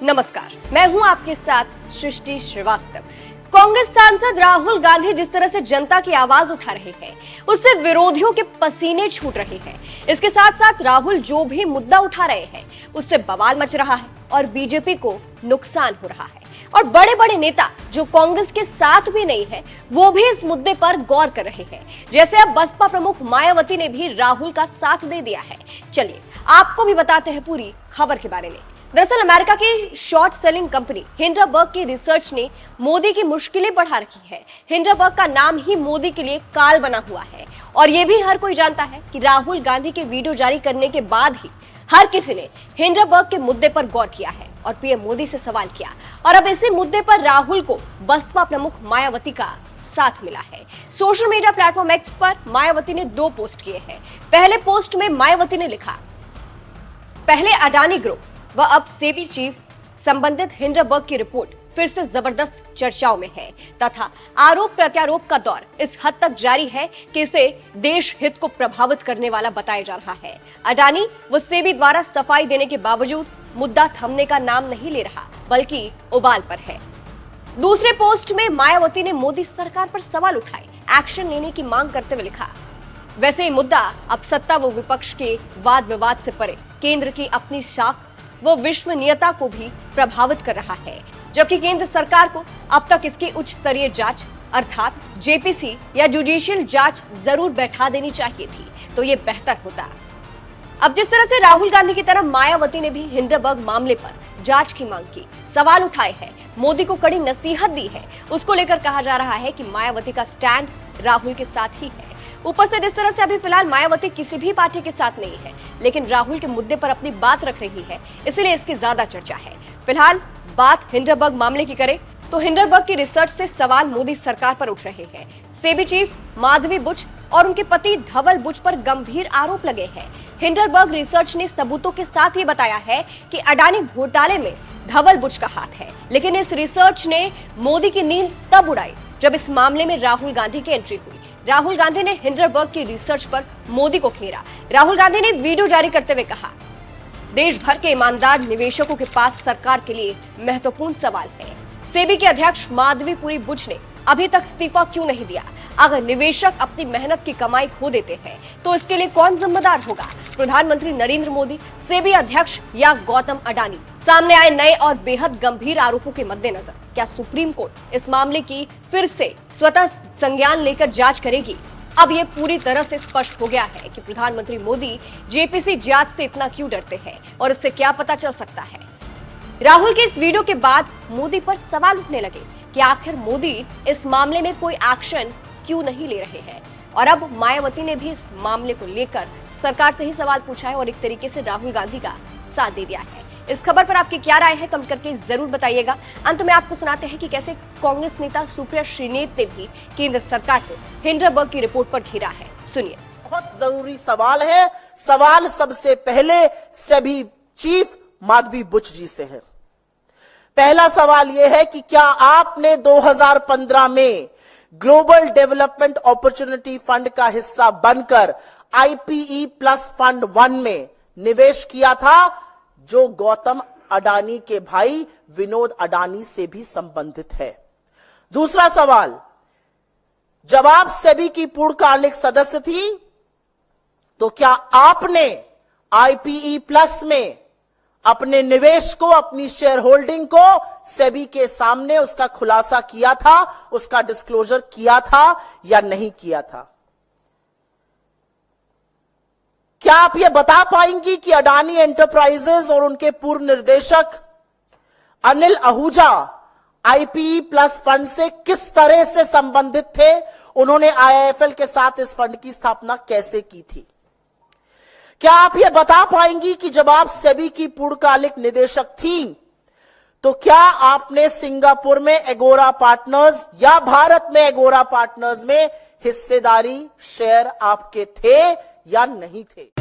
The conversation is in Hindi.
नमस्कार, मैं हूं आपके साथ सृष्टि श्रीवास्तव। कांग्रेस सांसद राहुल गांधी जिस तरह से जनता की आवाज उठा रहे हैं, उससे विरोधियों के पसीने छूट रहे हैं। इसके साथ साथ राहुल जो भी मुद्दा उठा रहे हैं, उससे बवाल मच रहा है और बीजेपी को नुकसान हो रहा है। और बड़े बड़े नेता जो कांग्रेस के साथ भी नहीं है, वो भी इस मुद्दे पर गौर कर रहे हैं। जैसे अब बसपा प्रमुख मायावती ने भी राहुल का साथ दे दिया है। चलिए आपको भी बताते हैं पूरी खबर के बारे में। दरअसल अमेरिका की शॉर्ट सेलिंग कंपनी हिंडरबर्ग की रिसर्च ने मोदी की मुश्किलें बढ़ा रखी है। हिंडरबर्ग का नाम ही मोदी के लिए काल बना हुआ है और ये भी हर कोई जानता है कि राहुल गांधी के वीडियो जारी करने के बाद ही हर किसी ने हिंडरबर्ग के मुद्दे पर गौर किया है और पीएम मोदी से सवाल किया। और अब इसी मुद्दे पर राहुल को बसपा प्रमुख मायावती का साथ मिला है। सोशल मीडिया प्लेटफॉर्म एक्स पर मायावती ने 2 पोस्ट किए हैं। पहले पोस्ट में मायावती ने लिखा, पहले अडानी ग्रुप व अब सेबी चीफ संबंधित हिंडरबर्ग की रिपोर्ट फिर से जबरदस्त चर्चाओं में है तथा आरोप प्रत्यारोप का दौर इस हद तक जारी है कि इसे देश हित को प्रभावित करने वाला बताया जा रहा है। अडानी व सेबी द्वारा सफाई देने के बावजूद मुद्दा थमने का नाम नहीं ले रहा, बल्कि उबाल पर है। दूसरे पोस्ट में मायावती ने मोदी सरकार पर सवाल उठाए, एक्शन लेने की मांग करते हुए लिखा, वैसे ये मुद्दा अब सत्ता व विपक्ष के वाद विवाद से परे केंद्र की अपनी शाख वो विश्वसनीयता को भी प्रभावित कर रहा है, जबकि केंद्र सरकार को अब तक इसकी उच्च स्तरीय जांच अर्थात जेपीसी या जुडिशियल जांच जरूर बैठा देनी चाहिए थी, तो ये बेहतर होता। अब जिस तरह से राहुल गांधी की तरह मायावती ने भी हिंडरबर्ग मामले पर जांच की मांग की, सवाल उठाए हैं, मोदी को कड़ी नसीहत दी है, उसको लेकर कहा जा रहा है कि मायावती का स्टैंड राहुल के साथ ही है। ऊपर से जिस तरह से अभी फिलहाल मायावती किसी भी पार्टी के साथ नहीं है, लेकिन राहुल के मुद्दे पर अपनी बात रख रही है, इसलिए इसकी ज्यादा चर्चा है। फिलहाल बात हिंडरबर्ग मामले की करें तो हिंडरबर्ग की रिसर्च से सवाल मोदी सरकार पर उठ रहे हैं। सेबी चीफ माधवी बुच और उनके पति धवल बुच पर गंभीर आरोप लगे हैं। हिंडरबर्ग रिसर्च ने सबूतों के साथ ये बताया है कि अडानी घोटाले में धवल बुच का हाथ है, लेकिन इस रिसर्च ने मोदी की नींद तब उड़ाई जब इस मामले में राहुल गांधी की एंट्री हुई। राहुल गांधी ने हिंडरबर्ग की रिसर्च पर मोदी को घेरा। राहुल गांधी ने वीडियो जारी करते हुए कहा, देश भर के ईमानदार निवेशकों के पास सरकार के लिए महत्वपूर्ण सवाल है। सेबी के अध्यक्ष माधवीपुरी बुच ने अभी तक इस्तीफा क्यों नहीं दिया? अगर निवेशक अपनी मेहनत की कमाई खो देते हैं तो इसके लिए कौन जिम्मेदार होगा? प्रधानमंत्री नरेंद्र मोदी, सेबी अध्यक्ष या गौतम अडानी? सामने आए नए और बेहद गंभीर आरोपों के मद्देनजर क्या सुप्रीम कोर्ट इस मामले की फिर से स्वतः संज्ञान लेकर जांच करेगी? अब ये पूरी तरह से स्पष्ट हो गया है कि प्रधानमंत्री मोदी जेपीसी जांच से इतना क्यों डरते हैं और इससे क्या पता चल सकता है। राहुल के इस वीडियो के बाद मोदी पर सवाल उठने लगे कि आखिर मोदी इस मामले में कोई एक्शन क्यों नहीं ले रहे हैं। और अब मायावती ने भी इस मामले को लेकर सरकार से ही सवाल पूछा है और एक तरीके से राहुल गांधी का साथ दे दिया है। इस खबर पर आपकी क्या राय है, कमेंट करके जरूर बताइएगा। अंत में आपको सुनाते हैं कि कैसे कांग्रेस नेता सुप्रिया श्रीनेत ने भी केंद्र सरकार को हिंडरबर्ग की रिपोर्ट पर घेरा है। सुनिए। बहुत जरूरी सवाल है। सवाल सबसे पहले सेबी चीफ माधवी बुच जी से है। पहला सवाल यह है कि क्या आपने 2015 में ग्लोबल डेवलपमेंट अपॉर्चुनिटी फंड का हिस्सा बनकर आईपीई प्लस फंड 1 में निवेश किया था, जो गौतम अडानी के भाई विनोद अडानी से भी संबंधित है? दूसरा सवाल, जब आप सेबी की पूर्णकालिक सदस्य थी तो क्या आपने आईपीई प्लस में अपने निवेश को, अपनी शेयर होल्डिंग को सेबी के सामने उसका खुलासा किया था, उसका डिस्क्लोजर किया था या नहीं किया था? क्या आप यह बता पाएंगी कि अडानी एंटरप्राइजेज और उनके पूर्व निर्देशक Anil Ahuja IPE plus fund से किस तरह से संबंधित थे? उन्होंने आईआईएफएल के साथ इस फंड की स्थापना कैसे की थी? क्या आप यह बता पाएंगी कि जब आप सेबी की पूर्णकालिक निदेशक थी तो क्या आपने सिंगापुर में एगोरा पार्टनर्स या भारत में एगोरा पार्टनर्स में हिस्सेदारी शेयर आपके थे या नहीं थे?